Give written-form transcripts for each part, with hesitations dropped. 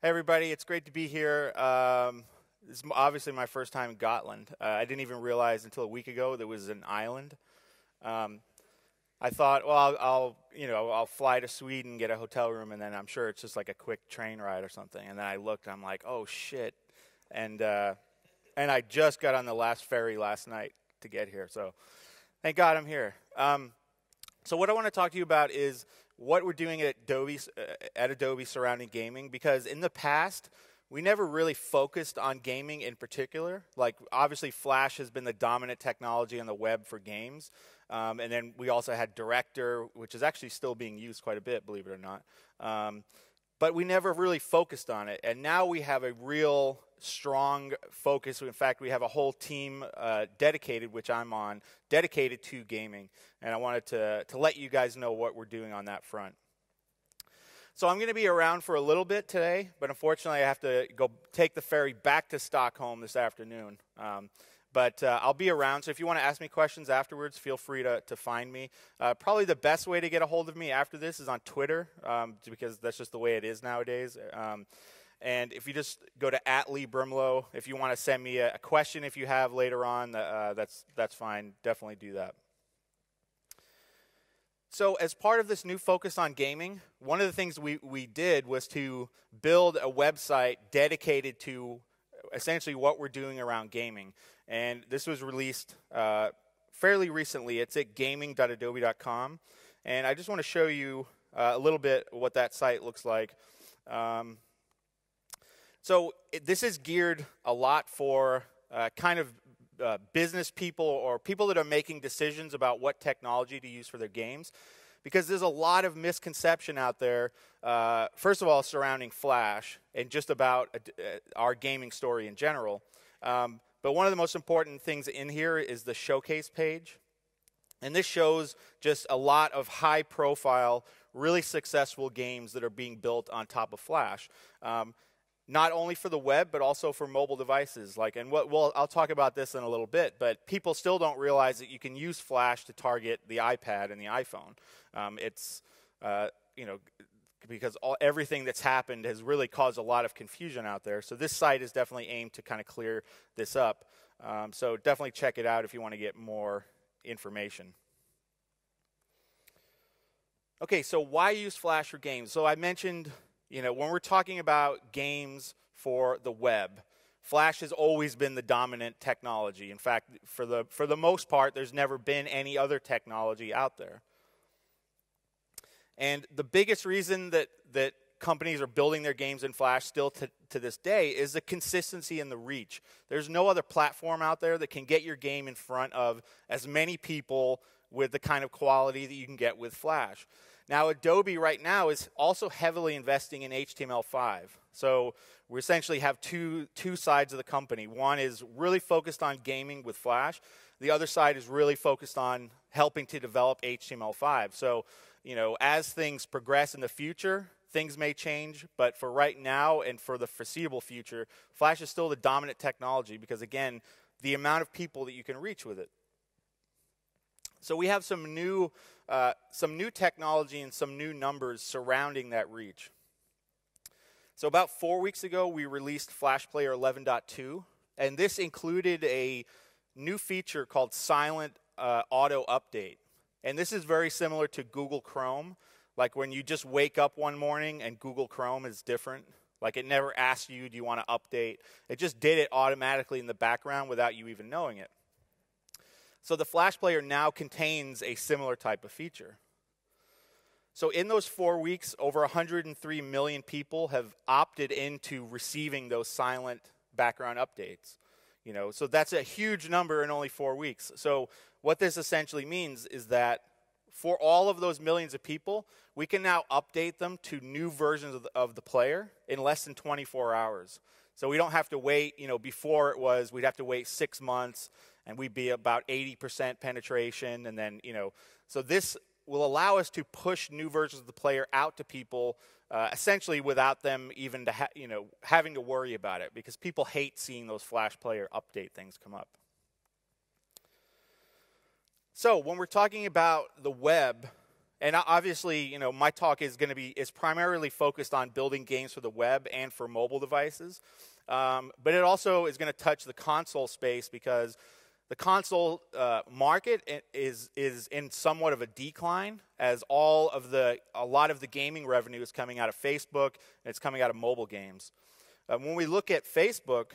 Hey everybody, it's great to be here. This is obviously my first time in Gotland. I didn't even realize until a week ago there was an island. I thought, well, I'll fly to Sweden, get a hotel room, and then I'm sure it's just like a quick train ride or something. And then I looked, I'm like, oh shit, and I just got on the last ferry last night to get here. So thank God I'm here. So what I want to talk to you about is what we're doing at Adobe surrounding gaming, because in the past, we never really focused on gaming in particular. Like, obviously, Flash has been the dominant technology on the web for games. And then we also had Director, which is actually still being used quite a bit, believe it or not. But we never really focused on it. And now we have a real strong focus. In fact, we have a whole team dedicated, which I'm on, dedicated to gaming. And I wanted to let you guys know what we're doing on that front. So I'm going to be around for a little bit today, but unfortunately I have to go take the ferry back to Stockholm this afternoon. But I'll be around, so if you want to ask me questions afterwards, feel free to find me. Probably the best way to get a hold of me after this is on Twitter, because that's just the way it is nowadays. And if you just go to @Lee Brimelow, if you want to send me a question if you have later on, that's fine. Definitely do that. So as part of this new focus on gaming, one of the things we did was to build a website dedicated to essentially what we're doing around gaming. And this was released fairly recently. It's at gaming.adobe.com. And I just want to show you a little bit what that site looks like. This is geared a lot for kind of business people or people that are making decisions about what technology to use for their games, because there's a lot of misconception out there, first of all, surrounding Flash and just about our gaming story in general. But one of the most important things in here is the showcase page. And this shows just a lot of high-profile, really successful games that are being built on top of Flash. Not only for the web, but also for mobile devices. I'll talk about this in a little bit, but people still don't realize that you can use Flash to target the iPad and the iPhone. Because everything that's happened has really caused a lot of confusion out there. So this site is definitely aimed to kind of clear this up. So definitely check it out if you want to get more information. Okay, so why use Flash for games? So I mentioned, when we're talking about games for the web, Flash has always been the dominant technology. In fact, for the most part, there's never been any other technology out there. And the biggest reason that companies are building their games in Flash still to this day is the consistency and the reach. There's no other platform out there that can get your game in front of as many people with the kind of quality that you can get with Flash. Now, Adobe right now is also heavily investing in HTML5. So we essentially have two sides of the company. One is really focused on gaming with Flash. The other side is really focused on helping to develop HTML5. So, as things progress in the future, things may change. But for right now and for the foreseeable future, Flash is still the dominant technology because, again, the amount of people that you can reach with it. So we have some new technology and some new numbers surrounding that reach. So about 4 weeks ago, we released Flash Player 11.2, and this included a new feature called Silent Auto Update. And this is very similar to Google Chrome, like when you just wake up one morning and Google Chrome is different. Like it never asks you, do you want to update? It just did it automatically in the background without you even knowing it. So the Flash Player now contains a similar type of feature. So in those 4 weeks, over 103 million people have opted into receiving those silent background updates. So that's a huge number in only 4 weeks. So what this essentially means is that for all of those millions of people, we can now update them to new versions of the player in less than 24 hours. So we don't have to wait, before we'd have to wait 6 months, and we'd be about 80% penetration, and then, so this will allow us to push new versions of the player out to people essentially without them even having to worry about it, because people hate seeing those Flash Player update things come up. So when we're talking about the web And obviously, you know, my talk is primarily focused on building games for the web and for mobile devices. But it also is going to touch the console space because the console market is in somewhat of a decline, as a lot of the gaming revenue is coming out of Facebook and it's coming out of mobile games. When we look at Facebook,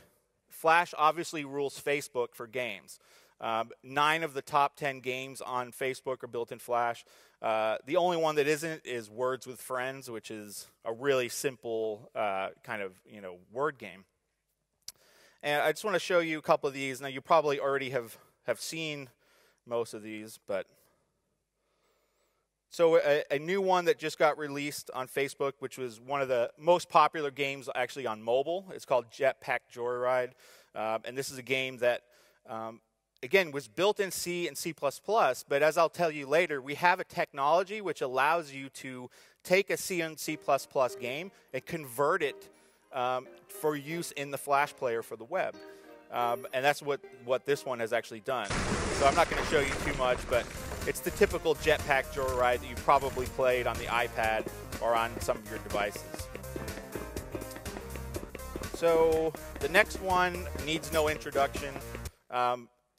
Flash obviously rules Facebook for games. 9 of the top 10 games on Facebook are built in Flash. The only one that isn't is Words with Friends, which is a really simple kind of, you know, word game. And I just want to show you a couple of these. Now, you probably already have seen most of these, but so a new one that just got released on Facebook, which was one of the most popular games actually on mobile. It's called Jetpack Joyride, and this is a game that again, was built in C and C++, but as I'll tell you later, we have a technology which allows you to take a C and C++ game and convert it for use in the Flash player for the web. And that's what this one has actually done. So I'm not going to show you too much, but it's the typical Jetpack Joyride that you probably played on the iPad or on some of your devices. So the next one needs no introduction.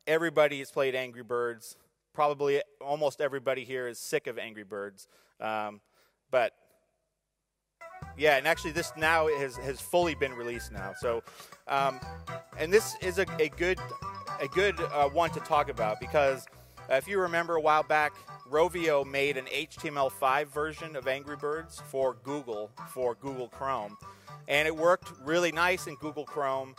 Everybody has played Angry Birds. Probably almost everybody here is sick of Angry Birds. But yeah, and actually this now has fully been released now. So, and this is a good one to talk about because if you remember a while back, Rovio made an HTML5 version of Angry Birds for Google Chrome, and it worked really nice in Google Chrome.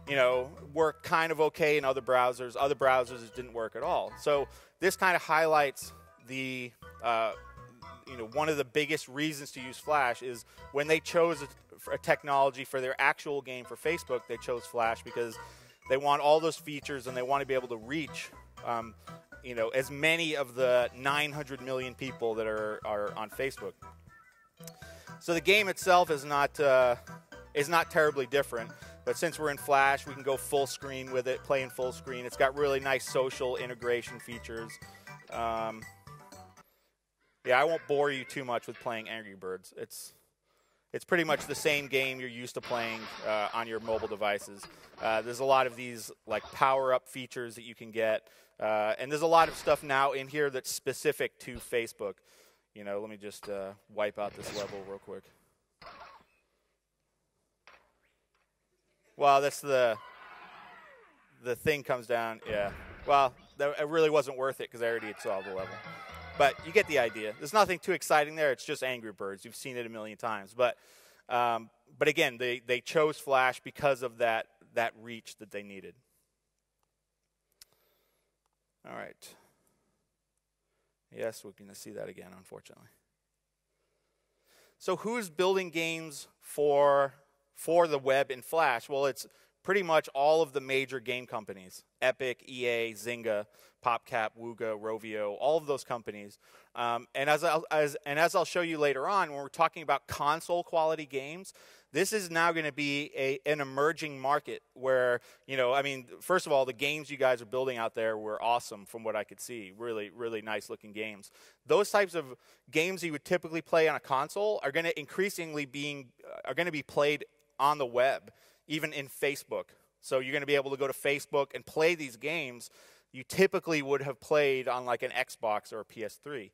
You know, worked kind of okay in other browsers. Other browsers it didn't work at all. So this kind of highlights the, you know, one of the biggest reasons to use Flash is when they chose a technology for their actual game for Facebook, they chose Flash because they want all those features and they want to be able to reach, you know, as many of the 900 million people that are on Facebook. So the game itself is not terribly different. But since we're in Flash, we can go full screen with it, play in full screen. It's got really nice social integration features. Yeah, I won't bore you too much with playing Angry Birds. It's pretty much the same game you're used to playing on your mobile devices. There's a lot of these like power-up features that you can get. And there's a lot of stuff now in here that's specific to Facebook. You know, let me just wipe out this level real quick. Well, that's the thing comes down. Yeah. Well, it really wasn't worth it because I already had solved the level. But you get the idea. There's nothing too exciting there. It's just Angry Birds. You've seen it a million times. But again, they chose Flash because of that reach that they needed. All right. Yes, we're going to see that again, unfortunately. So who's building games for the web in Flash? Well, it's pretty much all of the major game companies. Epic, EA, Zynga, PopCap, Wooga, Rovio, all of those companies. And as I'll show you later on, when we're talking about console quality games, this is now going to be an emerging market where, you know, I mean, first of all, the games you guys are building out there were awesome from what I could see. Really, really nice looking games. Those types of games you would typically play on a console are going to increasingly be played on the web, even in Facebook. So you're going to be able to go to Facebook and play these games you typically would have played on like an Xbox or a PS3.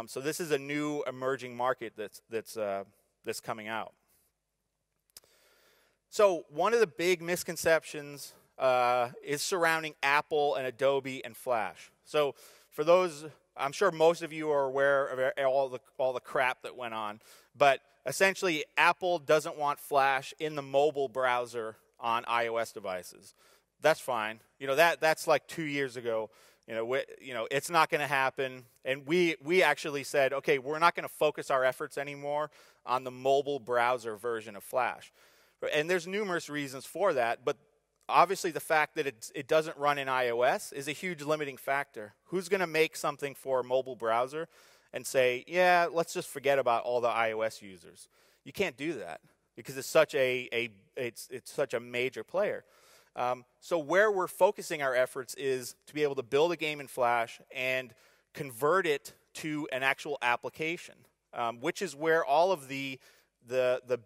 So this is a new emerging market that's coming out. So one of the big misconceptions is surrounding Apple and Adobe and Flash. So for those, I'm sure most of you are aware of all the crap that went on, but essentially Apple doesn't want Flash in the mobile browser on iOS devices. That's fine. You know, that's like 2 years ago. You know, it's not going to happen. And we actually said, okay, we're not going to focus our efforts anymore on the mobile browser version of Flash. And there's numerous reasons for that, but obviously the fact that it doesn't run in iOS is a huge limiting factor. Who's going to make something for a mobile browser and say, yeah, let's just forget about all the iOS users? You can't do that because it's such it's such a major player. So where we're focusing our efforts is to be able to build a game in Flash and convert it to an actual application, which is where all of the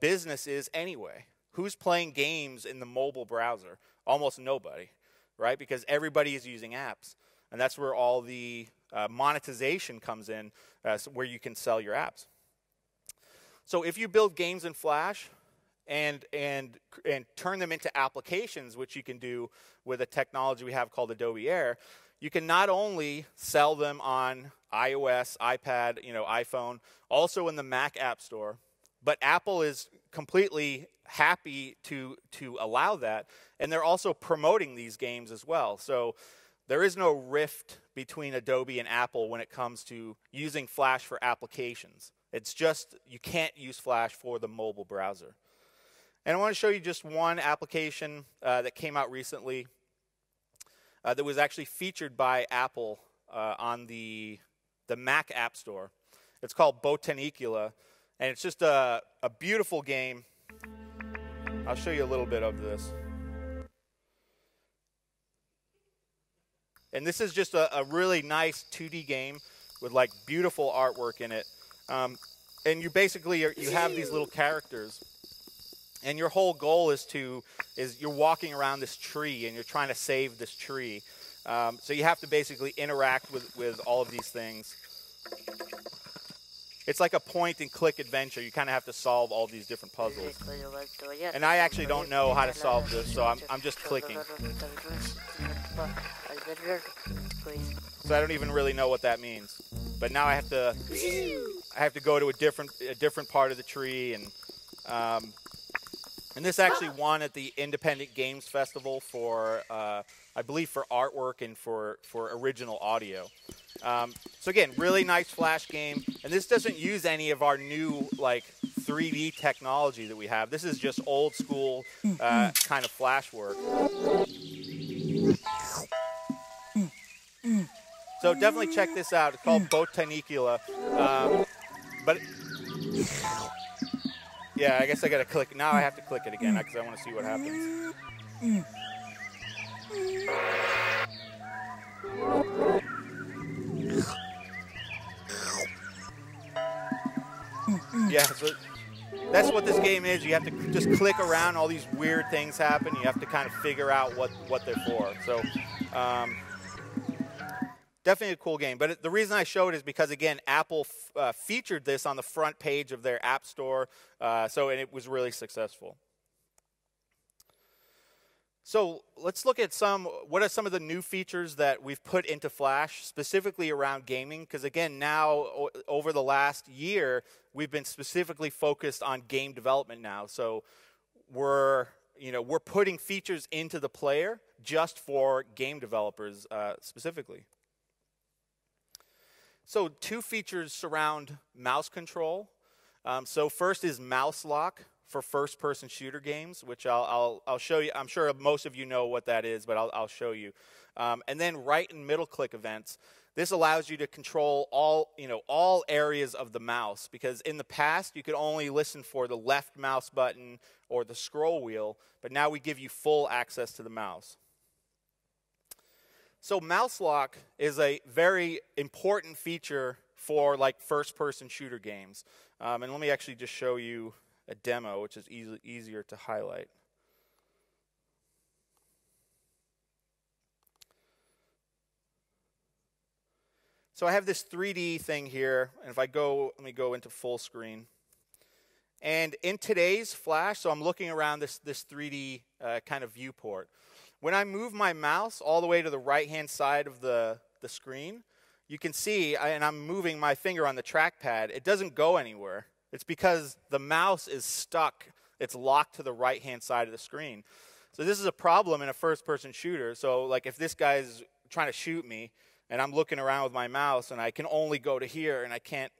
business is anyway. Who's playing games in the mobile browser? Almost nobody, right? Because everybody is using apps. And that's where all the monetization comes in, where you can sell your apps. So if you build games in Flash and turn them into applications, which you can do with a technology we have called Adobe Air, you can not only sell them on iOS, iPad, iPhone, also in the Mac App Store, but Apple is completely happy to allow that, and they're also promoting these games as well. So there is no rift between Adobe and Apple when it comes to using Flash for applications. It's just you can't use Flash for the mobile browser. And I want to show you just one application that came out recently that was actually featured by Apple on the Mac App Store. It's called Botanicula, and it's just a beautiful game. I'll show you a little bit of this. And this is just a really nice 2D game with like beautiful artwork in it. And you basically you have these little characters, and your whole goal is you're walking around this tree and you're trying to save this tree. So you have to basically interact with all of these things. It's like a point-and-click adventure. You kind of have to solve all these different puzzles. And I actually don't know how to solve this, so I'm just clicking. So I don't even really know what that means. But now I have to go to a different part of the tree, and this actually won at the Independent Games Festival for I believe for artwork and for original audio. So again, really nice Flash game, and this doesn't use any of our new like 3D technology that we have. This is just old school kind of Flash work. So definitely check this out. It's called Botanicula. But yeah, I guess I gotta click. Now I have to click it again because I want to see what happens. Yeah, so that's what this game is. You have to just click around. All these weird things happen. You have to kind of figure out what they're for. So definitely a cool game. But the reason I show it is because, again, Apple featured this on the front page of their App Store, and it was really successful. So let's look at what are some of the new features that we've put into Flash, specifically around gaming, because again, now over the last year, we've been specifically focused on game development now. So we're putting features into the player just for game developers specifically. So 2 features surround mouse control. So first is mouse lock for first-person shooter games, which I'll show you. I'm sure most of you know what that is, but I'll show you. And then right and middle click events. This allows you to control all areas of the mouse, because in the past you could only listen for the left mouse button or the scroll wheel, but now we give you full access to the mouse. So mouse lock is a very important feature for like first-person shooter games. And let me actually just show you a demo, which is easier to highlight. So I have this 3D thing here, and let me go into full screen. And in today's Flash, so I'm looking around this 3D kind of viewport. When I move my mouse all the way to the right-hand side of the screen, you can see, and I'm moving my finger on the trackpad, it doesn't go anywhere. It's because the mouse is stuck. It's locked to the right-hand side of the screen. So this is a problem in a first-person shooter. So like if this guy's trying to shoot me, and I'm looking around with my mouse, and I can only go to here, and I can't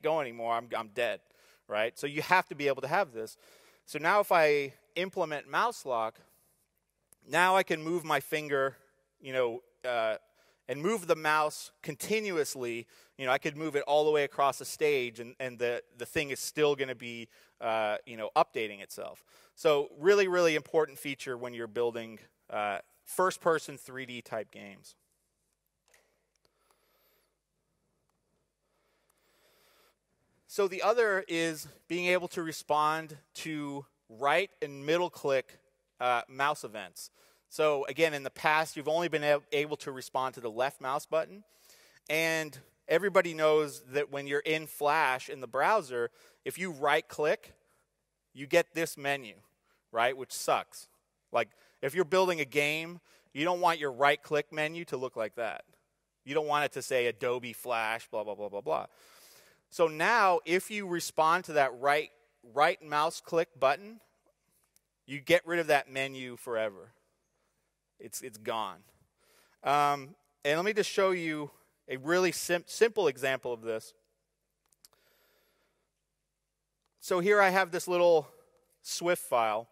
go anymore. I'm dead, right? So you have to be able to have this. So now if I implement mouse lock, now I can move my finger, and move the mouse continuously. I could move it all the way across the stage, and the thing is still going to be, updating itself. So really, really important feature when you're building first-person 3D type games. So the other is being able to respond to right and middle click mouse events. So again, in the past, you've only been able to respond to the left mouse button. And everybody knows that when you're in Flash in the browser, if you right click, you get this menu, right, which sucks. Like if you're building a game, you don't want your right click menu to look like that. You don't want it to say Adobe Flash, blah, blah, blah, blah, blah. So now if you respond to that right mouse click button, you get rid of that menu forever. It's gone. And let me just show you a really simple example of this. So here I have this little Swift file.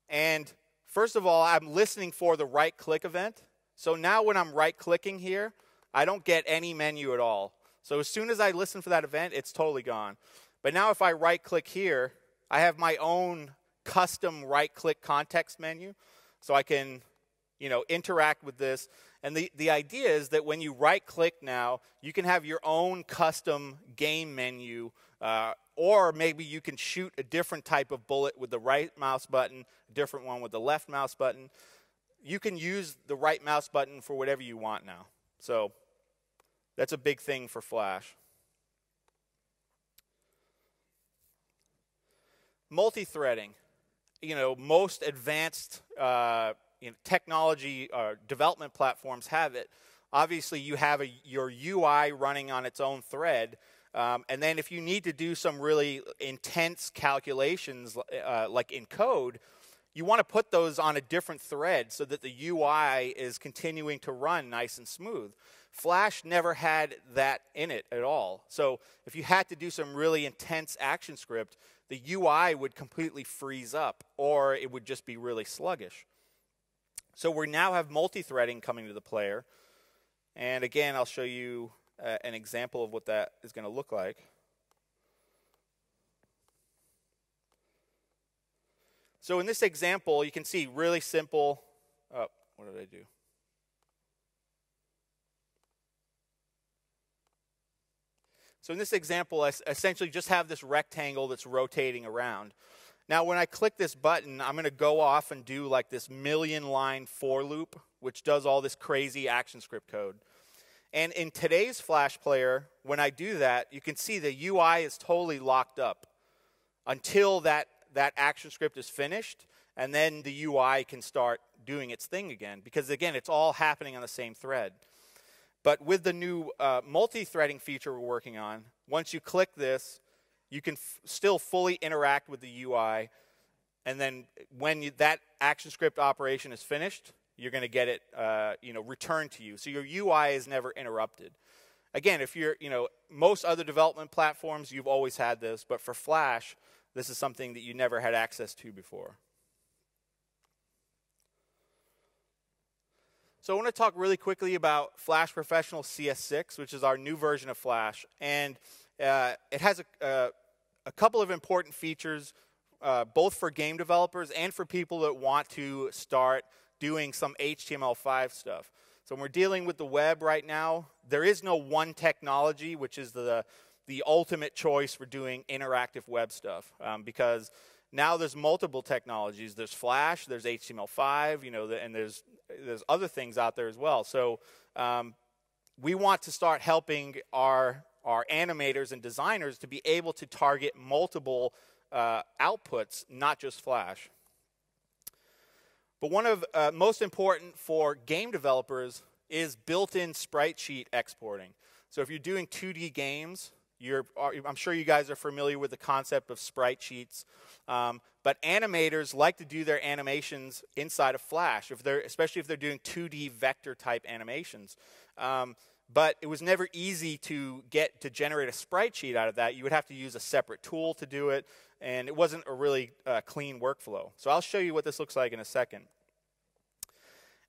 And first of all, I'm listening for the right click event. So now when I'm right clicking here, I don't get any menu at all. So as soon as I listen for that event, it's totally gone. But now if I right click here, I have my own custom right click context menu. So I can, interact with this. And the idea is that when you right click now, you can have your own custom game menu, or maybe you can shoot a different type of bullet with the right mouse button, a different one with the left mouse button. You can use the right mouse button for whatever you want now. So that's a big thing for Flash. Multi-threading. Most advanced technology development platforms have it. Obviously, you have your UI running on its own thread. And then if you need to do some really intense calculations, like in code, you want to put those on a different thread so that the UI is continuing to run nice and smooth. Flash never had that in it at all. So if you had to do some really intense action script, the UI would completely freeze up, or it would just be really sluggish. So we now have multi-threading coming to the player. And again, I'll show you an example of what that is going to look like. So in this example, you can see really simple. Oh, what did I do? So in this example, I essentially just have this rectangle that's rotating around. Now, when I click this button, I'm going to go off and do like this million-line for loop, which does all this crazy ActionScript code. And in today's Flash player, when I do that, you can see the UI is totally locked up until that ActionScript is finished, and then the UI can start doing its thing again. Because, again, it's all happening on the same thread. But with the new multi-threading feature we're working on, once you click this, you can still fully interact with the UI, and then when that ActionScript operation is finished, you're going to get it, returned to you. So your UI is never interrupted. Again, if you're, most other development platforms, you've always had this, but for Flash, this is something that you never had access to before. So I want to talk really quickly about Flash Professional CS6, which is our new version of Flash, and it has a couple of important features, both for game developers and for people that want to start doing some HTML5 stuff. So when we're dealing with the web right now, there is no one technology which is the ultimate choice for doing interactive web stuff, because now there's multiple technologies. There's Flash, there's HTML5, and there's other things out there as well. So we want to start helping our animators and designers to be able to target multiple outputs, not just Flash. But one of most important for game developers is built-in sprite sheet exporting. So if you're doing 2D games, I'm sure you guys are familiar with the concept of sprite sheets. But animators like to do their animations inside of Flash, especially if they're doing 2D vector type animations. But it was never easy to generate a sprite sheet out of that. You would have to use a separate tool to do it, and it wasn't a really clean workflow. So I'll show you what this looks like in a second.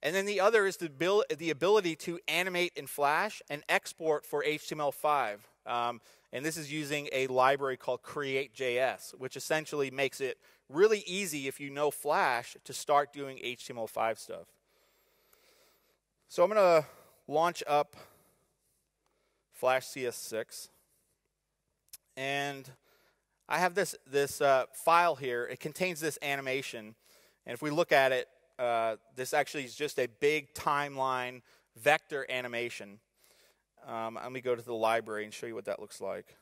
And then the other is the ability to animate in Flash and export for HTML5. And this is using a library called Create.js, which essentially makes it really easy, if you know Flash, to start doing HTML5 stuff. So I'm going to launch up Flash CS6. And I have this file here. It contains this animation. And if we look at it, this actually is just a big timeline vector animation. Let me go to the library and show you what that looks like.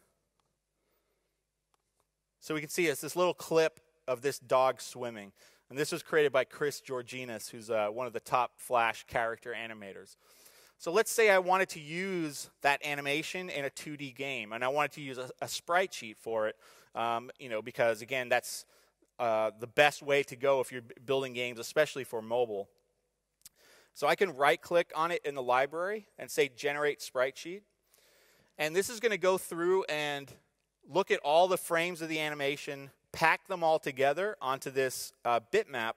So we can see it's this little clip of this dog swimming. And this was created by Chris Georginas, who's one of the top Flash character animators. So let's say I wanted to use that animation in a 2D game, and I wanted to use a sprite sheet for it, because, again, that's the best way to go if you're building games, especially for mobile. So I can right-click on it in the library and say Generate Sprite Sheet. And this is going to go through and look at all the frames of the animation, pack them all together onto this bitmap,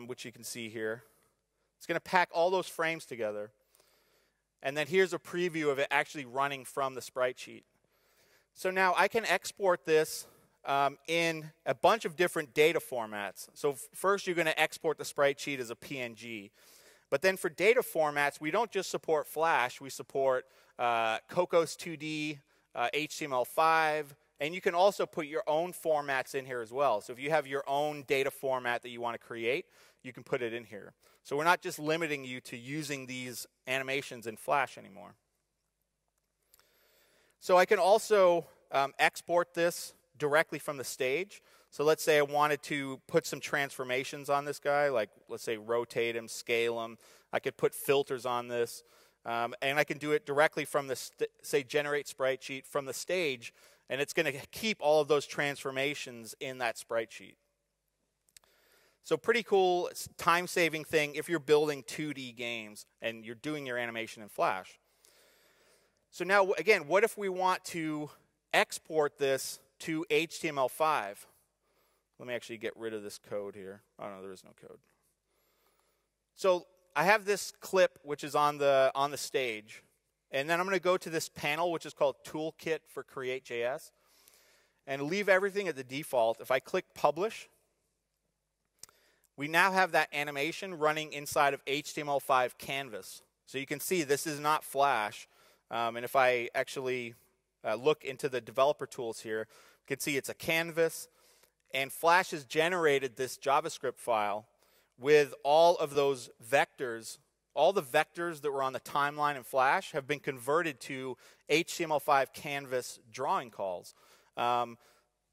which you can see here. It's going to pack all those frames together. And then here's a preview of it actually running from the sprite sheet. So now I can export this in a bunch of different data formats. So first you're going to export the sprite sheet as a PNG. But then for data formats, we don't just support Flash. We support Cocos 2D, HTML5, and you can also put your own formats in here as well. So if you have your own data format that you want to create, you can put it in here. So we're not just limiting you to using these animations in Flash anymore. So I can also export this directly from the stage. So let's say I wanted to put some transformations on this guy, like let's say rotate him, scale him. I could put filters on this. And I can do it directly from the, say, Generate Sprite Sheet from the stage, and it's going to keep all of those transformations in that sprite sheet. So pretty cool time-saving thing if you're building 2D games and you're doing your animation in Flash. So now, again, what if we want to export this to HTML5? Let me actually get rid of this code here. Oh, no, there is no code. So I have this clip, which is on the stage. And then I'm going to go to this panel, which is called Toolkit for Create.js, and leave everything at the default. If I click Publish, we now have that animation running inside of HTML5 Canvas. So you can see this is not Flash. And if I actually look into the developer tools here, you can see it's a canvas. And Flash has generated this JavaScript file with all of those vectors. All the vectors that were on the timeline in Flash have been converted to HTML5 Canvas drawing calls. And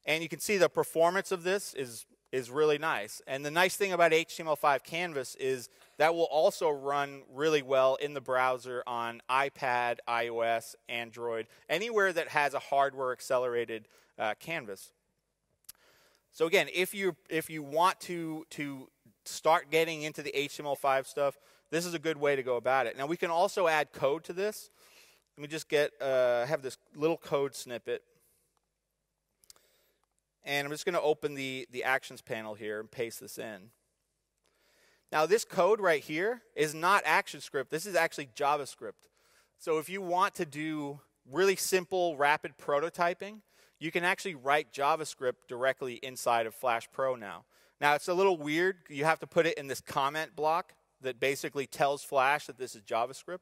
you can see the performance of this is really nice. And the nice thing about HTML5 Canvas is that will also run really well in the browser on iPad, iOS, Android, anywhere that has a hardware-accelerated canvas. So again, if you want to start getting into the HTML5 stuff, this is a good way to go about it. Now we can also add code to this. Let me just have this little code snippet. And I'm just going to open the Actions panel here and paste this in. Now this code right here is not ActionScript. This is actually JavaScript. So if you want to do really simple, rapid prototyping, you can actually write JavaScript directly inside of Flash Pro now. Now it's a little weird. You have to put it in this comment block that basically tells Flash that this is JavaScript.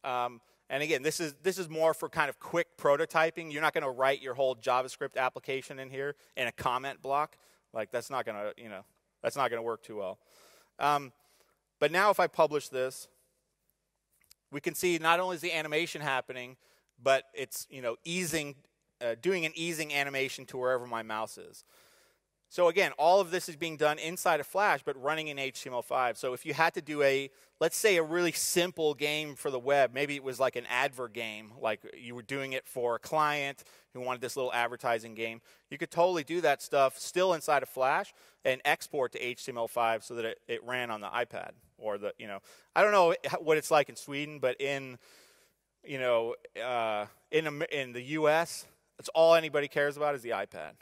And again, this is more for kind of quick prototyping. You're not going to write your whole JavaScript application in here in a comment block. Like that's not going to, that's not going to work too well. But now if I publish this, we can see not only is the animation happening, but it's doing an easing animation to wherever my mouse is. So again, all of this is being done inside of Flash, but running in HTML5. So if you had to do let's say a really simple game for the web, maybe it was like an advert game, like you were doing it for a client who wanted this little advertising game, you could totally do that stuff still inside of Flash and export to HTML5 so that it ran on the iPad or I don't know what it's like in Sweden, but in the US, that's all anybody cares about is the iPad.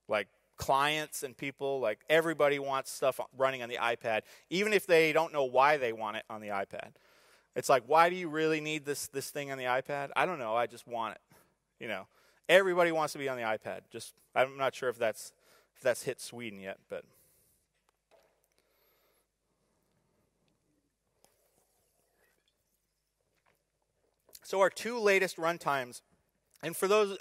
Like clients and people, like everybody wants stuff running on the iPad, even if they don't know why they want it on the iPad. It's like, why do you really need this thing on the iPad? I don't know. I just want it. Everybody wants to be on the iPad. I'm not sure if that's hit Sweden yet, but. So our two latest runtimes, and for those,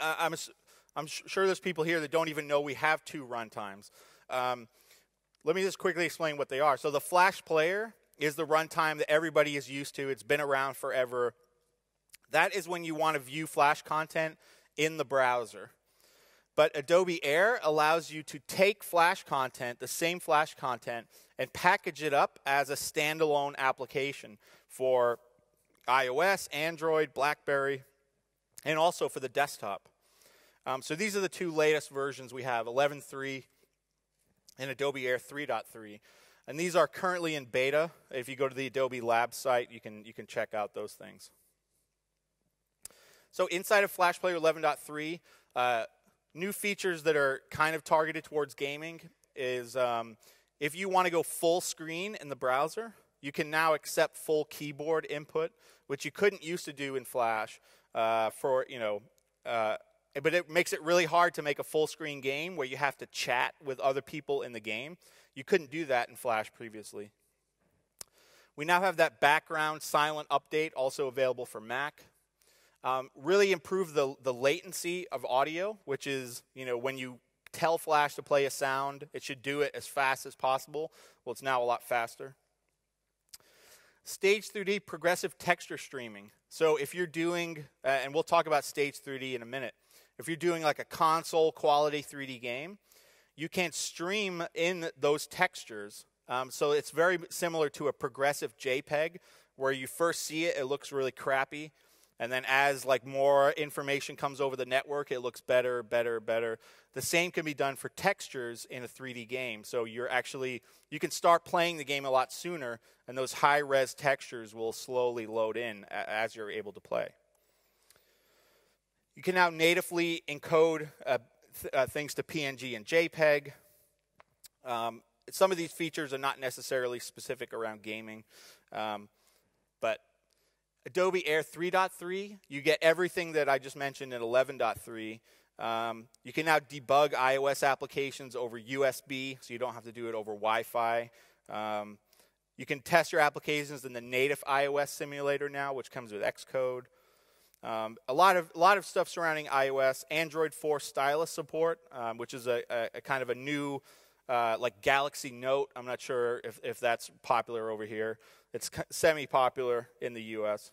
I'm sure there's people here that don't even know we have 2 runtimes. Let me just quickly explain what they are. So the Flash player is the runtime that everybody is used to. It's been around forever. That is when you want to view Flash content in the browser. But Adobe Air allows you to take Flash content, the same Flash content, and package it up as a standalone application for iOS, Android, BlackBerry, and also for the desktop. So these are the 2 latest versions we have, 11.3 and Adobe Air 3.3. And these are currently in beta. If you go to the Adobe Labs site, you can check out those things. So inside of Flash Player 11.3, new features that are kind of targeted towards gaming is if you want to go full screen in the browser, you can now accept full keyboard input, which you couldn't used to do in Flash. But it makes it really hard to make a full screen game where you have to chat with other people in the game. You couldn't do that in Flash previously. We now have that background silent update also available for Mac. Really improve the latency of audio, which is, when you tell Flash to play a sound, it should do it as fast as possible. Well, it's now a lot faster. Stage 3D progressive texture streaming. So if you're doing, and we'll talk about Stage 3D in a minute, if you're doing like a console quality 3D game, you can stream in those textures. So it's very similar to a progressive JPEG, where you first see it, it looks really crappy. And then as like more information comes over the network, it looks better, better, better. The same can be done for textures in a 3D game. So you can start playing the game a lot sooner, and those high-res textures will slowly load in as you're able to play. You can now natively encode things to PNG and JPEG. Some of these features are not necessarily specific around gaming, but Adobe Air 3.3, you get everything that I just mentioned in 11.3. You can now debug iOS applications over USB, so you don't have to do it over Wi-Fi. You can test your applications in the native iOS simulator now, which comes with Xcode. A lot of stuff surrounding iOS. Android 4 stylus support, which is a kind of a new like Galaxy Note. I'm not sure if that's popular over here. It's semi-popular in the US.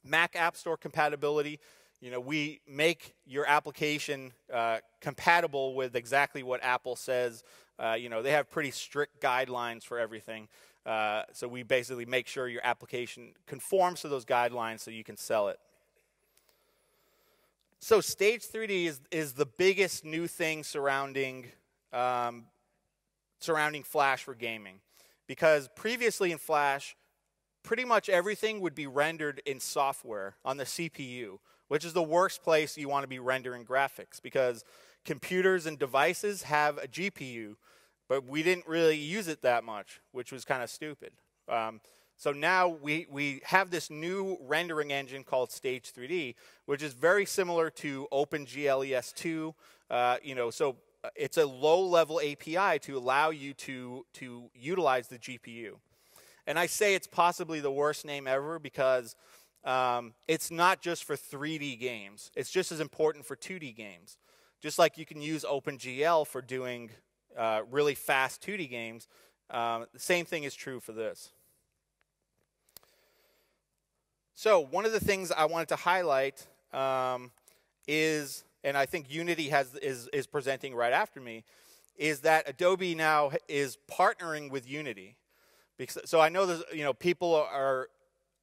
Mac App Store compatibility. We make your application compatible with exactly what Apple says. They have pretty strict guidelines for everything. So we basically make sure your application conforms to those guidelines so you can sell it. So Stage 3D is the biggest new thing surrounding Flash for gaming. Because previously in Flash, pretty much everything would be rendered in software on the CPU, which is the worst place you want to be rendering graphics, because computers and devices have a GPU, but we didn't really use it that much, which was kind of stupid. So now we have this new rendering engine called Stage 3D, which is very similar to OpenGLES 2. So it's a low-level API to allow you to utilize the GPU. And I say it's possibly the worst name ever because it's not just for 3D games. It's just as important for 2D games. Just like you can use OpenGL for doing really fast 2D games, the same thing is true for this. So one of the things I wanted to highlight is, and I think Unity is presenting right after me, is that Adobe now is partnering with Unity. So I know there's, people are,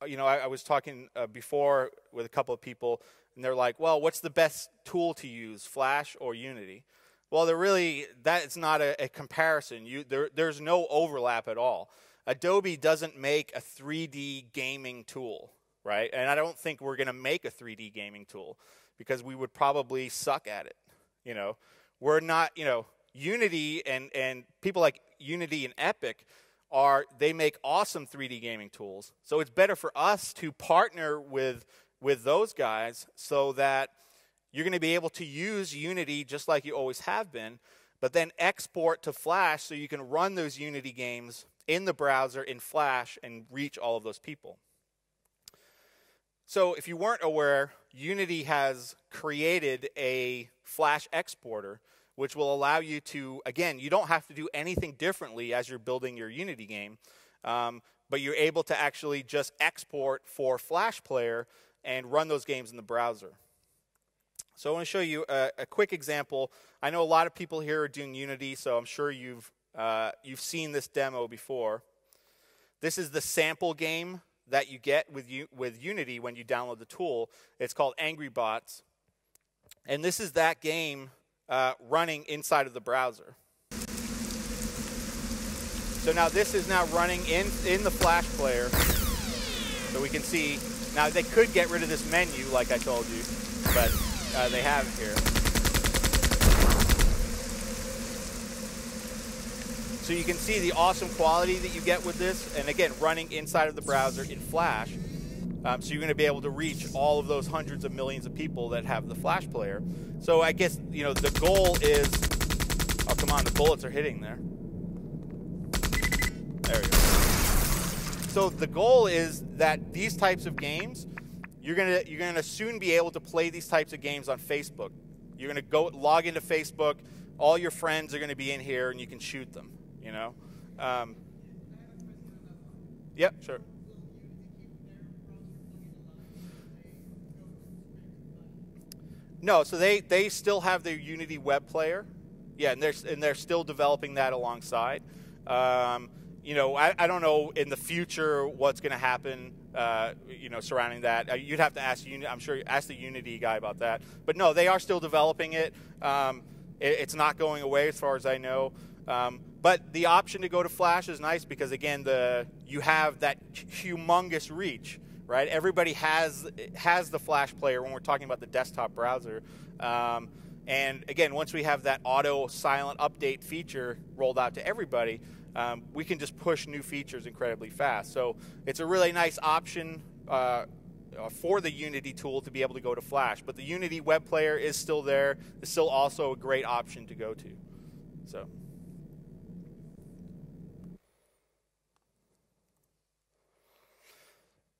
I was talking before with a couple of people, and they're like, well, what's the best tool to use, Flash or Unity? Well, that's not a comparison. There's no overlap at all. Adobe doesn't make a 3D gaming tool, right? And I don't think we're going to make a 3D gaming tool because we would probably suck at it. We're not, Unity and people like Unity and Epic they make awesome 3D gaming tools. So it's better for us to partner with those guys so that you're going to be able to use Unity just like you always have been, but then export to Flash so you can run those Unity games in the browser in Flash and reach all of those people. So if you weren't aware, Unity has created a Flash exporter, which will allow you to, again, you don't have to do anything differently as you're building your Unity game, but you're able to actually just export for Flash Player and run those games in the browser. So I want to show you a quick example. I know a lot of people here are doing Unity, so I'm sure you've seen this demo before. This is the sample game that you get with Unity when you download the tool. It's called Angry Bots. And this is that game running inside of the browser. So now this is now running in the Flash player. So we can see, now they could get rid of this menu like I told you, but they have it here. So you can see the awesome quality that you get with this, and again, running inside of the browser in Flash. So you're going to be able to reach all of those hundreds of millions of people that have the Flash player. So I guess, you know, the goal is, oh come on, the bullets are hitting there. There we go. So the goal is that these types of games, you're gonna soon be able to play these types of games on Facebook. You're gonna go log into Facebook, all your friends are gonna be in here, and you can shoot them. You know, yep, sure. No, so they still have their Unity web player, yeah, and they're still developing that alongside. You know, I don't know in the future what's going to happen, you know, surrounding that. You'd have to ask I'm sure ask the Unity guy about that. But no, they are still developing it. It's not going away as far as I know. But the option to go to Flash is nice because, again, you have that humongous reach, right? Everybody has the Flash player when we're talking about the desktop browser. And, again, once we have that auto silent update feature rolled out to everybody, we can just push new features incredibly fast. So it's a really nice option for the Unity tool to be able to go to Flash. But the Unity web player is still there. It's still also a great option to go to.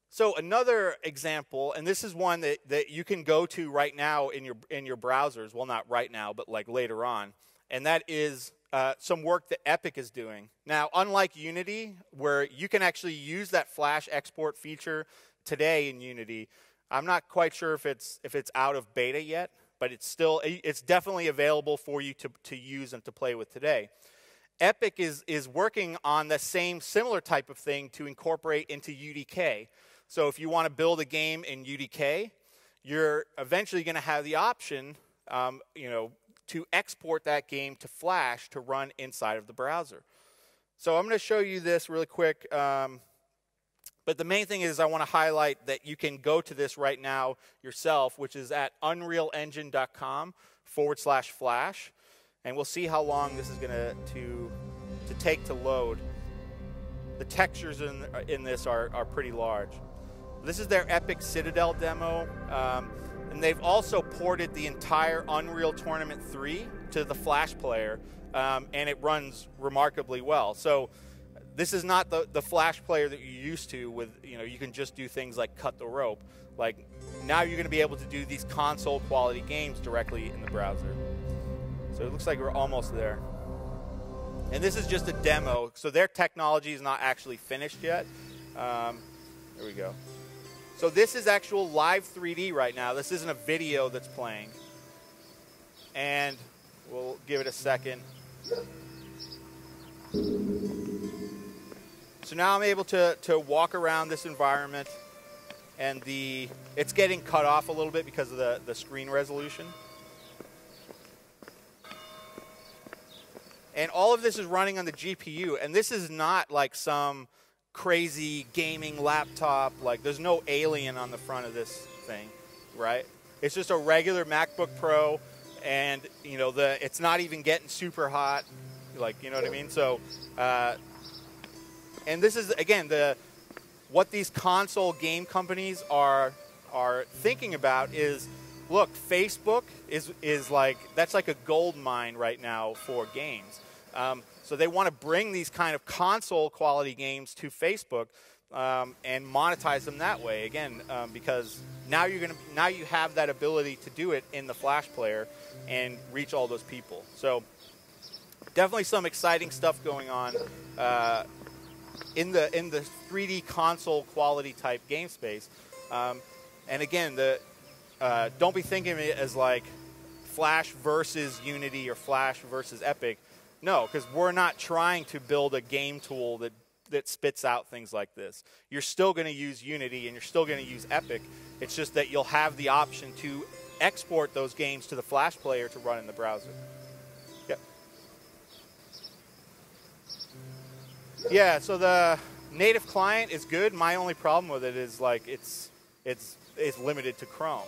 So another example, and this is one that you can go to right now in your browsers. Well, not right now, but like later on. And that is some work that Epic is doing. Now, unlike Unity, where you can actually use that Flash export feature today in Unity, I'm not quite sure if it's out of beta yet, but it's definitely available for you to use and to play with today. Epic is working on the same similar type of thing to incorporate into UDK. So if you want to build a game in UDK, you're eventually going to have the option, you know, to export that game to Flash to run inside of the browser. So I'm going to show you this really quick. But the main thing is I want to highlight that you can go to this right now yourself, which is at unrealengine.com/Flash. And we'll see how long this is going to take to load. The textures in this are pretty large. This is their Epic Citadel demo. And they've also ported the entire Unreal Tournament 3 to the Flash player. And it runs remarkably well. So this is not the Flash player that you're used to with, you know, you can just do things like cut the rope. Like, now you're going to be able to do these console quality games directly in the browser. So it looks like we're almost there. And this is just a demo, so their technology is not actually finished yet. There we go. So this is actual live 3D right now. This isn't a video that's playing. And we'll give it a second. So now I'm able to walk around this environment, and it's getting cut off a little bit because of the screen resolution. And all of this is running on the GPU, and this is not like some crazy gaming laptop. Like, there's no Alien on the front of this thing, right? It's just a regular MacBook Pro, and you know it's not even getting super hot, like, you know what I mean? So, and this is again what these console game companies are thinking about is, look, Facebook is like, that's like a gold mine right now for games. So they want to bring these kind of console quality games to Facebook and monetize them that way. Again, because now you have that ability to do it in the Flash player and reach all those people. So definitely some exciting stuff going on in the 3D console quality type game space. And again, don't be thinking of it as like Flash versus Unity or Flash versus Epic. No, because we're not trying to build a game tool that spits out things like this. You're still going to use Unity and you're still going to use Epic. It's just that you'll have the option to export those games to the Flash player to run in the browser. Yep. Yeah, so the native client is good. My only problem with it is like it's limited to Chrome.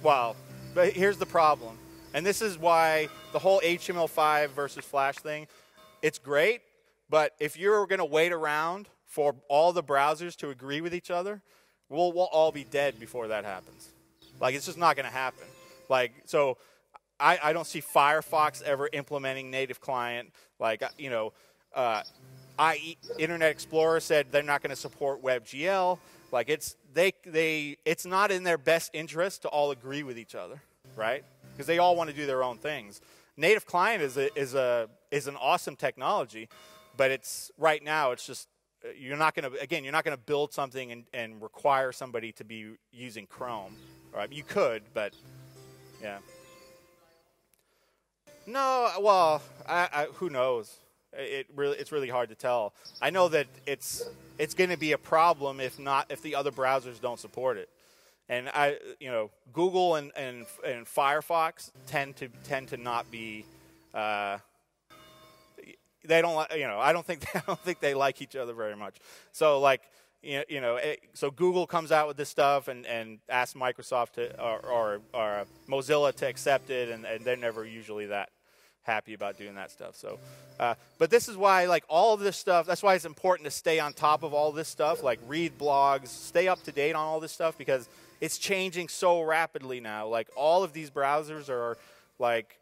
Well, but here's the problem. And this is why the whole HTML5 versus Flash thing, it's great, but if you're going to wait around for all the browsers to agree with each other, we'll all be dead before that happens. Like, it's just not going to happen. Like, so I don't see Firefox ever implementing native client. Like, you know, Internet Explorer said they're not going to support WebGL. Like, it's not in their best interest to all agree with each other, right? Because they all want to do their own things. Native client is an awesome technology, but right now it's just you're not going to build something and require somebody to be using Chrome. Right? You could, but yeah. No, well, who knows? It's really hard to tell. I know that it's going to be a problem if the other browsers don't support it. And Google and Firefox tend to not be. They don't, I don't think they like each other very much. So like, so Google comes out with this stuff and asks Microsoft or Mozilla to accept it, and they're never usually that happy about doing that stuff. So, but this is why, like, all of this stuff, that's why it's important to stay on top of all this stuff, like read blogs, stay up to date on all this stuff, because it's changing so rapidly now. Like, all of these browsers are, like,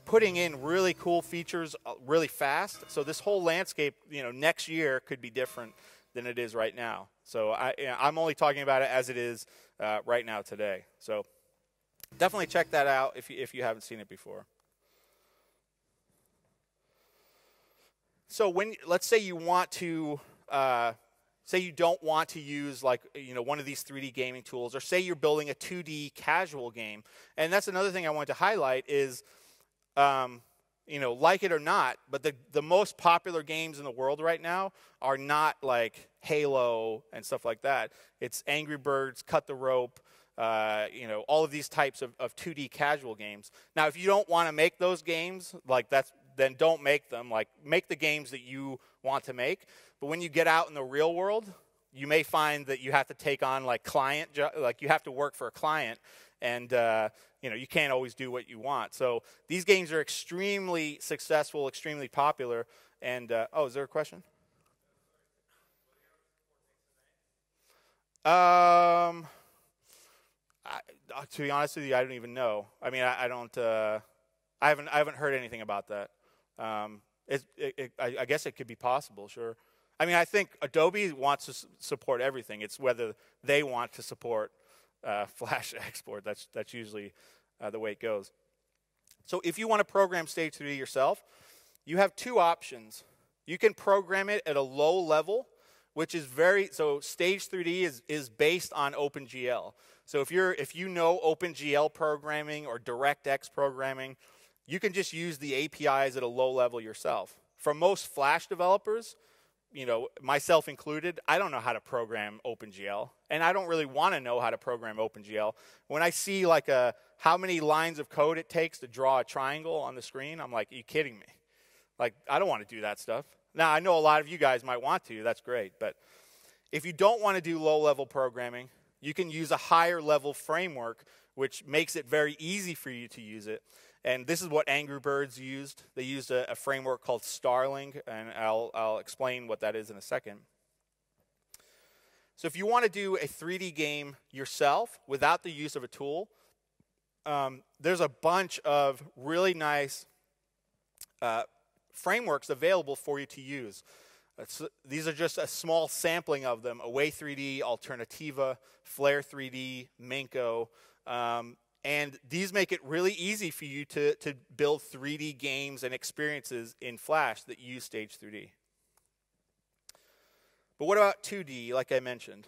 putting in really cool features really fast. So this whole landscape, next year could be different than it is right now. So I'm only talking about it as it is right now today. So definitely check that out if you haven't seen it before. So let's say you want to, say you don't want to use one of these 3D gaming tools, or say you're building a 2D casual game. And that's another thing I want to highlight is, like it or not, but the most popular games in the world right now are not like Halo and stuff like that. It's Angry Birds, Cut the Rope, all of these types of 2D casual games. Now, if you don't want to make those games, then don't make them. Like, make the games that you want to make. But when you get out in the real world, you may find that you have to take on you have to work for a client, and you can't always do what you want. So these games are extremely successful, extremely popular. And is there a question? To be honest with you, I don't even know. I mean, I don't. I haven't heard anything about that. I guess it could be possible, sure. I mean, I think Adobe wants to support everything. It's whether they want to support Flash export. That's usually the way it goes. So if you want to program Stage 3D yourself, you have two options. You can program it at a low level, which is so Stage 3D is based on OpenGL. So if you know OpenGL programming or DirectX programming, you can just use the APIs at a low level yourself. For most Flash developers, myself included, I don't know how to program OpenGL, and I don't really want to know how to program OpenGL. When I see how many lines of code it takes to draw a triangle on the screen, I'm like, are you kidding me? Like, I don't want to do that stuff. Now, I know a lot of you guys might want to. That's great. But if you don't want to do low-level programming, you can use a higher-level framework, which makes it very easy for you to use it. And this is what Angry Birds used. They used a framework called Starling, and I'll explain what that is in a second. So if you want to do a 3D game yourself without the use of a tool, there's a bunch of really nice frameworks available for you to use. These are just a small sampling of them: Away 3D, Alternativa, Flare 3D, Minko. And these make it really easy for you to build 3D games and experiences in Flash that use Stage 3D. But what about 2D, like I mentioned?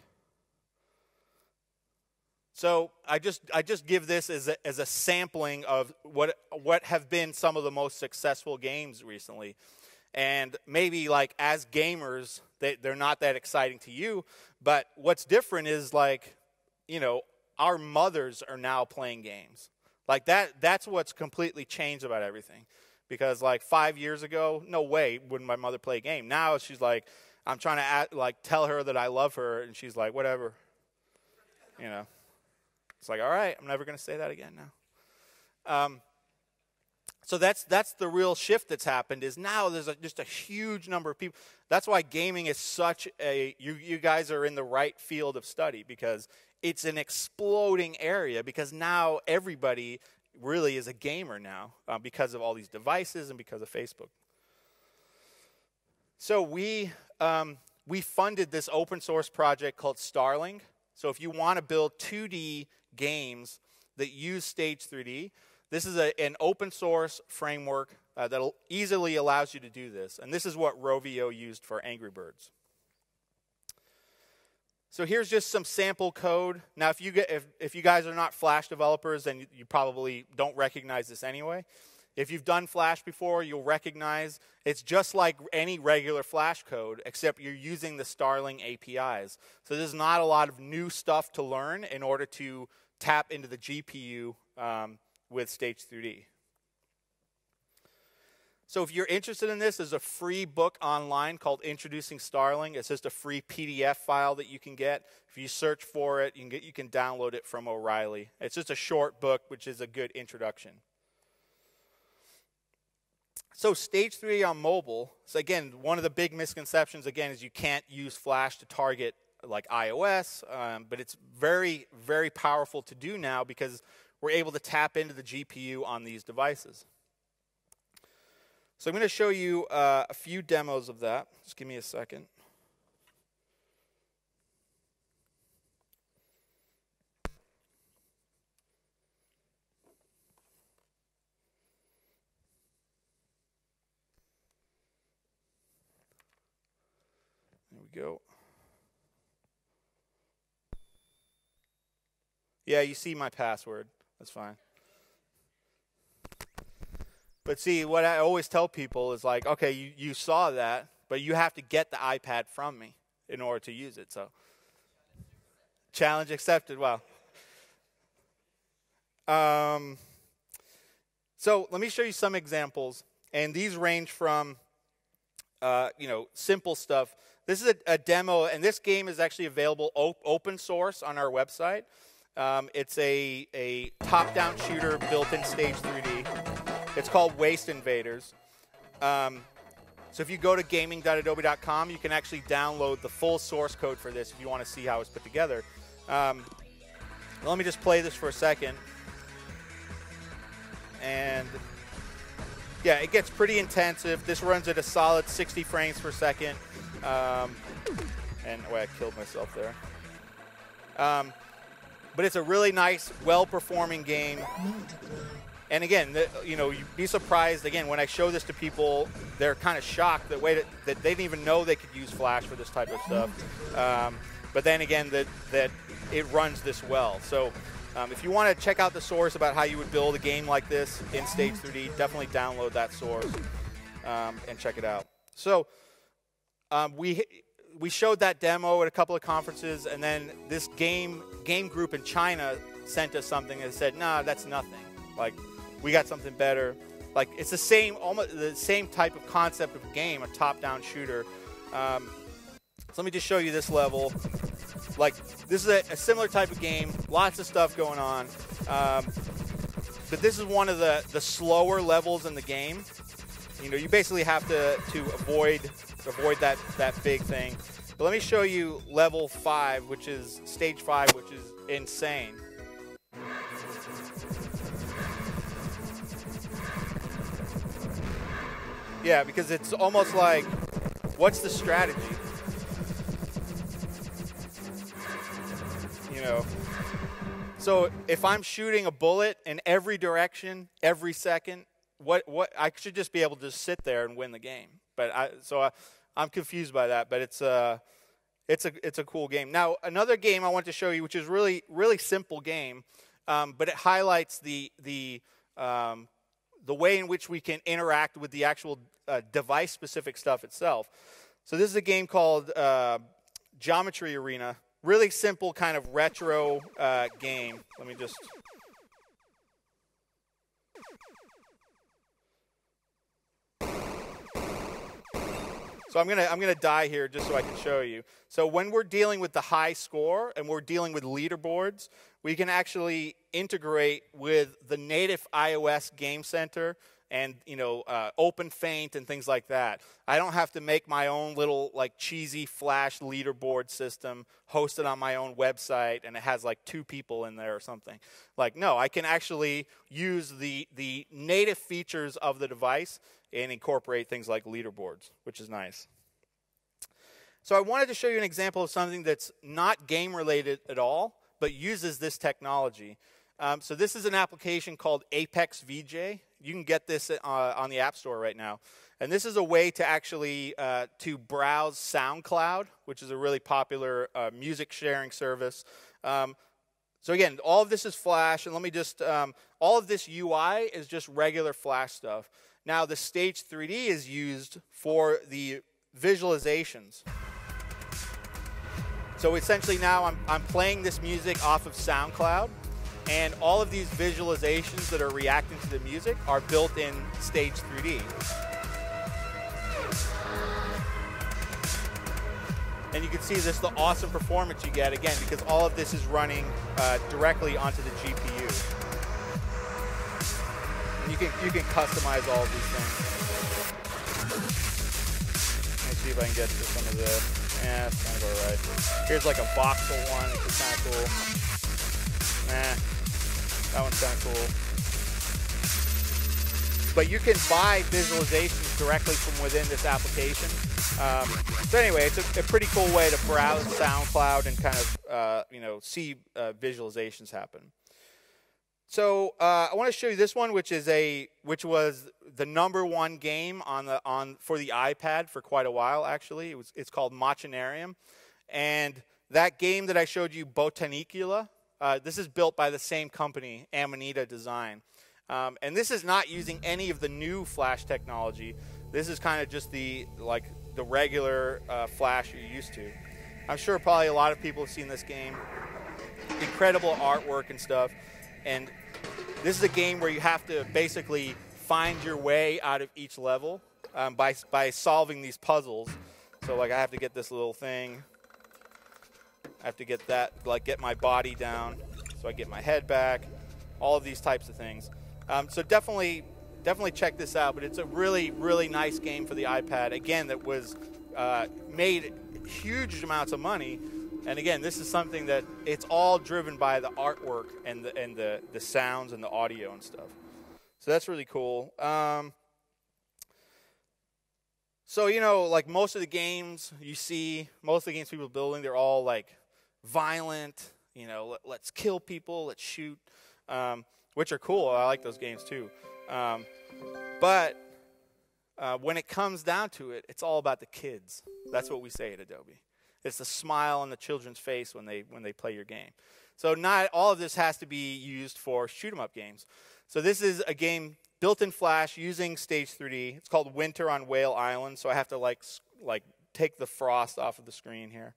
So I just give this as a sampling of what have been some of the most successful games recently. And maybe like as gamers, they're not that exciting to you, but what's different is like, you know, our mothers are now playing games. Like that's what's completely changed about everything. Because like 5 years ago, no way would my mother play a game. Now she's like, I'm trying to tell her that I love her, and she's like, whatever. You know. It's like, all right, I'm never going to say that again now. So that's the real shift that's happened, is now there's just a huge number of people. That's why gaming is such a, you guys are in the right field of study, because it's an exploding area, because now everybody really is a gamer now because of all these devices and because of Facebook. So we funded this open source project called Starling. So if you want to build 2D games that use Stage 3D, this is an open source framework that easily allows you to do this. And this is what Rovio used for Angry Birds. So here's just some sample code. Now, if you guys are not Flash developers, then you probably don't recognize this anyway. If you've done Flash before, you'll recognize it's just like any regular Flash code, except you're using the Starling APIs. So there's not a lot of new stuff to learn in order to tap into the GPU with Stage 3D. So if you're interested in this, there's a free book online called Introducing Starling. It's just a free PDF file that you can get. If you search for it, you can download it from O'Reilly. It's just a short book, which is a good introduction. So Stage 3D on mobile. So again, one of the big misconceptions, again, is you can't use Flash to target like iOS, but it's very, very powerful to do now because we're able to tap into the GPU on these devices. So I'm going to show you a few demos of that. Just give me a second. There we go. Yeah, you see my password. That's fine. But see, what I always tell people is like, okay, you saw that, but you have to get the iPad from me in order to use it. So, challenge accepted. Wow. So let me show you some examples, and these range from, simple stuff. This is a demo, and this game is actually available open source on our website. It's a top-down shooter built in Stage 3D. It's called Waste Invaders. So if you go to gaming.adobe.com, you can actually download the full source code for this if you want to see how it's put together. Let me just play this for a second. And yeah, it gets pretty intensive. This runs at a solid 60 frames per second. And I killed myself there. But it's a really nice, well-performing game. And again, you'd be surprised, again, when I show this to people, they're kind of shocked that they didn't even know they could use Flash for this type of stuff. But then again, that it runs this well. So if you want to check out the source about how you would build a game like this in Stage 3D, definitely download that source and check it out. So we showed that demo at a couple of conferences, and then this game group in China sent us something that said, nah, that's nothing. Like, we got something better. Like, it's almost the same type of concept of game, a top-down shooter. So let me just show you this level. Like, this is a similar type of game, lots of stuff going on. But this is one of the slower levels in the game. You basically have to avoid that big thing. But let me show you level 5, which is stage 5, which is insane. Yeah, because it's almost like what's the strategy? You know, so if I'm shooting a bullet in every direction, every second, what I should just be able to just sit there and win the game. But I'm confused by that. But it's a cool game. Now another game I want to show you, which is really simple game, but it highlights the way in which we can interact with the actual device-specific stuff itself. So this is a game called Geometry Arena. Really simple kind of retro game. Let me just... So I'm gonna die here just so I can show you. So when we're dealing with the high score and we're dealing with leaderboards, we can actually integrate with the native iOS Game Center and OpenFaint and things like that. I don't have to make my own little like cheesy Flash leaderboard system, host it on my own website, and it has like 2 people in there or something. Like, no, I can actually use the native features of the device and incorporate things like leaderboards, which is nice. So I wanted to show you an example of something that's not game related at all, but uses this technology. So this is an application called Apex VJ. You can get this on the App Store right now. And this is a way to actually to browse SoundCloud, which is a really popular music sharing service. So again, all of this is Flash, and let me just, all of this UI is just regular Flash stuff. Now the Stage 3D is used for the visualizations. So essentially now I'm playing this music off of SoundCloud, and all of these visualizations that are reacting to the music are built in Stage 3D. And you can see this, the awesome performance you get, again, because all of this is running directly onto the GPU. And you can customize all of these things. Let me see if I can get to some of the, it's kind of all right. Here's like a voxel one, which is kind of cool. That one's kind of cool. But you can buy visualizations directly from within this application. So anyway, it's a pretty cool way to browse SoundCloud and kind of see visualizations happen. So I want to show you this one, which was the #1 game for the iPad for quite a while. Actually, it's called Machinarium, and that game that I showed you, Botanicula. This is built by the same company, Amanita Design. And this is not using any of the new Flash technology. This is kind of just the regular Flash you're used to. I'm sure probably a lot of people have seen this game. Incredible artwork and stuff. And this is a game where you have to basically find your way out of each level by solving these puzzles. So like I have to get this little thing. I have to get that, get my body down, so I get my head back, all of these types of things. So definitely check this out, but it's a really, really nice game for the iPad. Again, that was made huge amounts of money, and again, this is something that it's all driven by the artwork and the sounds and the audio and stuff. So that's really cool. So, like most of the games you see, most of the games people are building, they're all like violent, let's kill people, let's shoot, which are cool. I like those games too. But when it comes down to it, it's all about the kids. That's what we say at Adobe. It's the smile on the children's face when they play your game. So not all of this has to be used for shoot 'em up games. So this is a game built in Flash using Stage 3D. It's called Winter on Whale Island. So I have to like take the frost off of the screen here.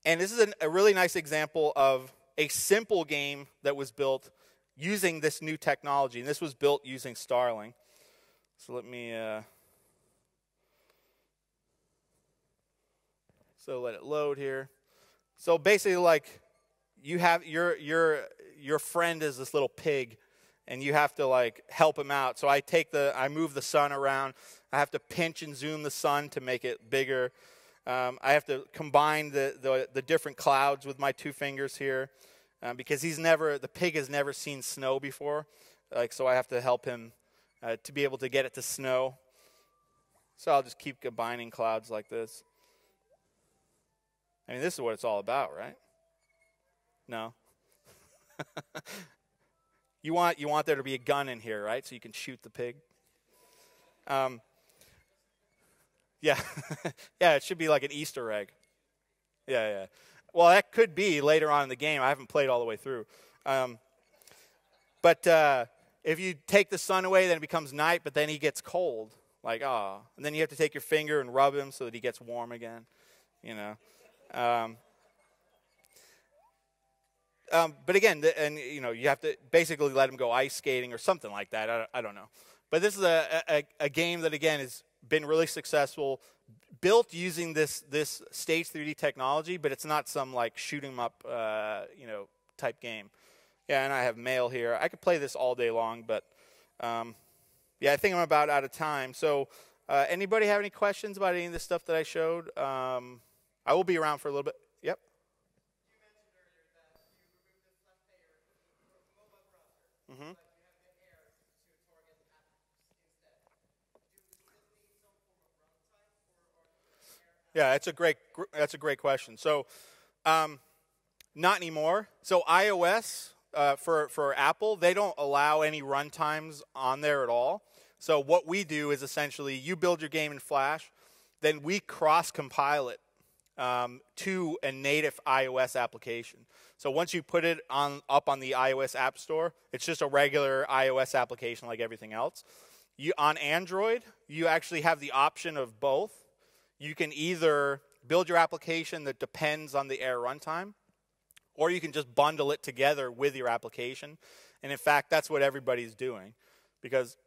And this is a really nice example of a simple game that was built using this new technology. And this was built using Starling. So let me... So let it load here. So basically, like, you have your friend is this little pig, and you have to help him out. So I move the sun around. I have to pinch and zoom the sun to make it bigger. I have to combine the different clouds with my 2 fingers here, because the pig has never seen snow before. So I have to help him to be able to get it to snow. So I'll just keep combining clouds like this. I mean, this is what it's all about, right? No. You want there to be a gun in here, right? So you can shoot the pig. Yeah. Yeah, it should be like an Easter egg. Yeah. Well, that could be later on in the game. I haven't played all the way through. But if you take the sun away, then it becomes night, but then he gets cold. Like, and then you have to take your finger and rub him so that he gets warm again, you know. But again, you have to basically let him go ice skating or something like that. I don't know. But this is a game that, again, has been really successful, built using this Stage 3D technology, but it's not some, like, shoot 'em up, type game. Yeah, and I have mail here. I could play this all day long, but, yeah, I think I'm about out of time. So anybody have any questions about any of the stuff that I showed? I will be around for a little bit. Yep. You mentioned earlier that you removed the flash player from the mobile browser, Mm-hmm. but you have the air to target apps instead. Does it need some form of runtime or air? Yeah, that's a great question. So, not anymore. So iOS for Apple, they don't allow any runtimes on there at all. So what we do is essentially you build your game in Flash, then we cross-compile it to a native iOS application. So once you put it up on the iOS App Store, it's just a regular iOS application like everything else. On Android, you actually have the option of both. You can either build your application that depends on the Air runtime, or you can just bundle it together with your application. And in fact, that's what everybody's doing, because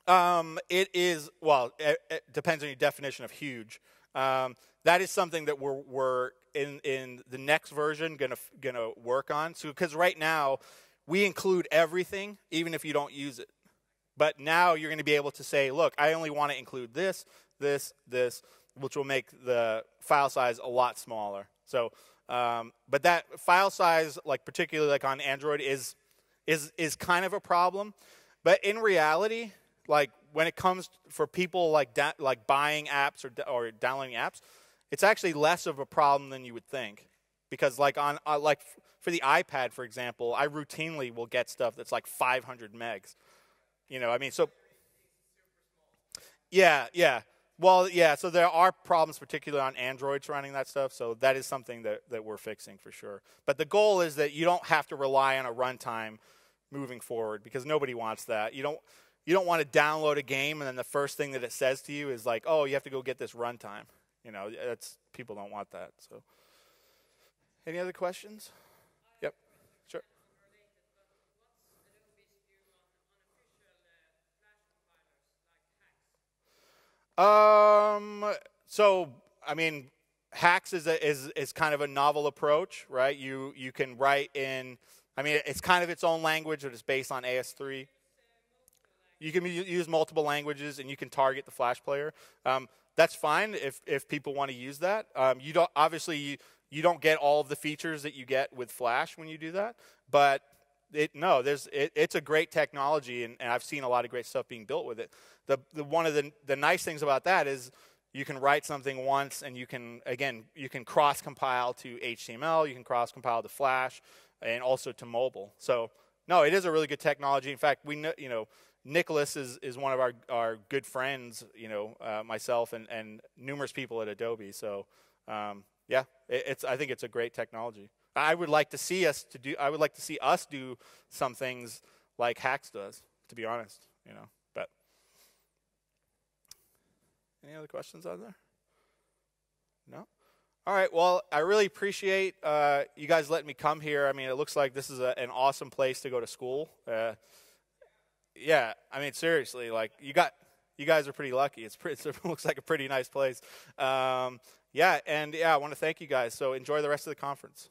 it is, well, it depends on your definition of huge. That is something that we're in the next version gonna work on. So because right now we include everything, even if you don't use it. But now you're going to be able to say, look, I only want to include this, which will make the file size a lot smaller. So, but that file size, like particularly like on Android, is kind of a problem. But in reality, like when it comes for people like buying apps or downloading apps, it's actually less of a problem than you would think. Because like for the iPad, for example, I routinely will get stuff that's like 500 megs. You know, I mean, so yeah. Well, yeah, so there are problems, particularly on Androids running that stuff, so that is something that we're fixing for sure. But the goal is that you don't have to rely on a runtime moving forward, because nobody wants that. You don't want to download a game and then the first thing that it says to you is like, oh, you have to go get this runtime. You know, people don't want that. So, any other questions? Yep, sure. So I mean, hacks is kind of a novel approach, right? You can write in, I mean, it's kind of its own language, but it's based on AS3. You can use multiple languages, and you can target the Flash player. That's fine if people want to use that. You don't obviously you don't get all of the features that you get with Flash when you do that, but it's a great technology, and I've seen a lot of great stuff being built with it. One of the nice things about that is you can write something once, and you can cross compile to HTML, you can cross compile to Flash, and also to mobile. So no, it is a really good technology. In fact, Nicholas is one of our good friends, myself and numerous people at Adobe. So yeah, I think it's a great technology. I would like to see us do some things like Hacks does, to be honest, But any other questions out there? No? All right, well, I really appreciate you guys letting me come here. I mean, it looks like this is an awesome place to go to school. Yeah, I mean, seriously, like you guys are pretty lucky. It looks like a pretty nice place. I want to thank you guys. So enjoy the rest of the conference.